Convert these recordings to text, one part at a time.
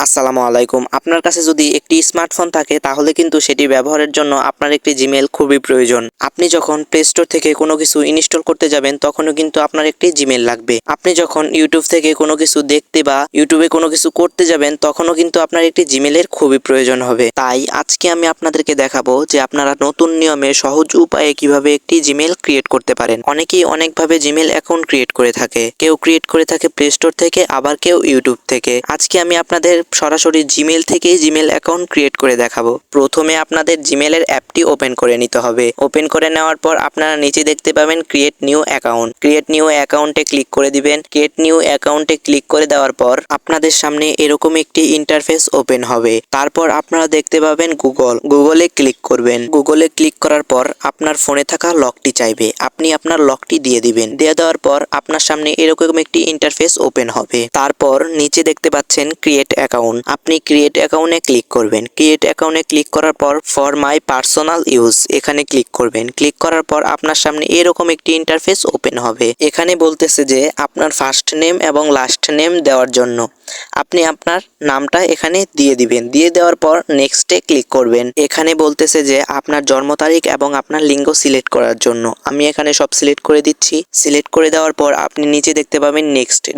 আসসালামু আলাইকুম। আপনার কাছে যদি একটি স্মার্টফোন থাকে তাহলে কিন্তু সেটি ব্যবহারের জন্য আপনার একটি জিমেইল খুবই প্রয়োজন। আপনি যখন প্লে স্টোর থেকে কোনো কিছু ইনস্টল করতে যাবেন তখনও কিন্তু আপনার একটি জিমেইল লাগবে। আপনি যখন ইউটিউব থেকে কোনো কিছু দেখতে বা ইউটিউবে কোনো কিছু করতে যাবেন তখনও কিন্তু আপনার একটি জিমেইলের খুবই প্রয়োজন হবে। তাই আজকে আমি আপনাদেরকে দেখাবো যে আপনারা নতুন নিয়মে সহজ উপায়ে কিভাবে একটি জিমেইল ক্রিয়েট করতে পারেন। অনেকেই অনেকভাবে জিমেইল অ্যাকাউন্ট ক্রিয়েট করে থাকে। কেউ ক্রিয়েট করে থাকে প্লে স্টোর থেকে, আবার কেউ ইউটিউব থেকে। আজকে আমি আপনাদের সরাসরি জিমেইল থেকেই জিমেইল অ্যাকাউন্ট ক্রিয়েট করে দেখাবো। প্রথমে আপনাদের জিমেইলের অ্যাপটি ওপেন করে নিতে হবে। ওপেন করে নেওয়ার পর আপনারা নিচে দেখতে পাবেন create new account. Create new অ্যাকাউন্টে ক্লিক করে দিবেন। ক্রিয়েট নিউ অ্যাকাউন্টে ক্লিক করে দেওয়ার পর আপনাদের সামনে এরকম একটি ইন্টারফেস ওপেন হবে। তারপর আপনারা দেখতে পাবেন গুগলে ক্লিক করবেন। গুগলে ক্লিক করার পর আপনার ফোনে থাকা লকটি চাইবে, আপনি আপনার লকটি দিয়ে দিবেন। দিয়ে দেওয়ার পর আপনার সামনে এরকম একটি ইন্টারফেস ওপেন হবে। তারপর নিচে দেখতে পাচ্ছেন ক্রিয়েট অ্যাকাউন্ট। আপনি ক্রিয়েট অ্যাকাউন্টে ক্লিক করবেন। ক্রিয়েট অ্যাকাউন্টে ক্লিক করার পর ফর মাই পার্সোনাল ইউজ এখানে ক্লিক করবেন। ক্লিক করার পর আপনার সামনে এরকম একটি ইন্টারফেস ওপেন হবে। এখানে বলতেছে যে আপনার ফার্স্ট নেম এবং লাস্ট নেম দেওয়ার জন্য আপনি আপনার নামটা এখানে দিয়ে দিবেন। দিয়ে দেওয়ার পর নেক্সটে ক্লিক করবেন। এখানে বলতেছে যে আপনার জন্ম তারিখ এবং আপনার লিঙ্গ সিলেক্ট করার জন্য আমি এখানে সব সিলেক্ট করে দিচ্ছি। সিলেক্ট করে দেওয়ার পর আপনি নিচে দেখতে পাবেন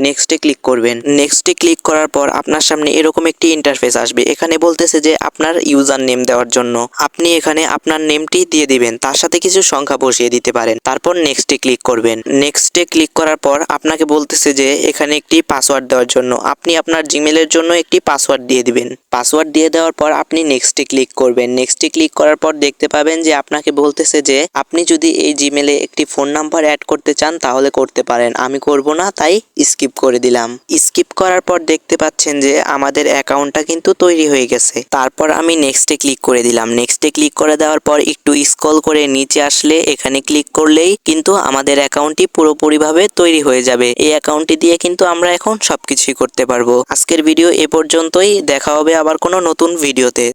নেক্সটে ক্লিক করবেন। নেক্সটে ক্লিক করার পর আপনার সামনে এরকম একটি ইন্টারফেস আসবে। এখানে বলতেছে যে আপনার ইউজার নেম দেওয়ার জন্য আপনি এখানে আপনার নেমটি দিয়ে দিবেন, তার সাথে কিছু সংখ্যা বসিয়ে দিতে পারেন। তারপর নেক্সটে ক্লিক করবেন। নেক্সটে ক্লিক করার পর আপনাকে বলতেছে যে এখানে একটি পাসওয়ার্ড দেওয়ার জন্য আপনি আপনার জিমেইলের জন্য একটি পাসওয়ার্ড দিয়ে দিবেন। পাসওয়ার্ড দিয়ে দেওয়ার পর আপনি নেক্সটে ক্লিক করবেন। নেক্সটে ক্লিক করার পর দেখতে পাবেন যে আপনাকে বলতেছে যে আপনি যদি এই জিমেইলে একটি ফোন নাম্বার অ্যাড করতে চান তাহলে করতে পারেন। আমি করব না, তাই স্কিপ করে দিলাম। স্কিপ করার পর দেখতে পাচ্ছেন যে আমাদের অ্যাকাউন্টটা কিন্তু তৈরি হয়ে গেছে। তারপর আমি নেক্সটে ক্লিক করে দিলাম। নেক্সটে ক্লিক করে দেওয়ার পর একটু স্ক্রল করে নিচে আসলে এখানে ক্লিক করলেই কিন্তু আমাদের অ্যাকাউন্টটি পুরোপুরিভাবে তৈরি হয়ে যাবে। এই অ্যাকাউন্টটি দিয়ে কিন্তু আমরা এখন সবকিছুই করতে পারবো। আজকের ভিডিও এ পর্যন্তই। দেখা হবে আবার কোনো নতুন ভিডিওতে।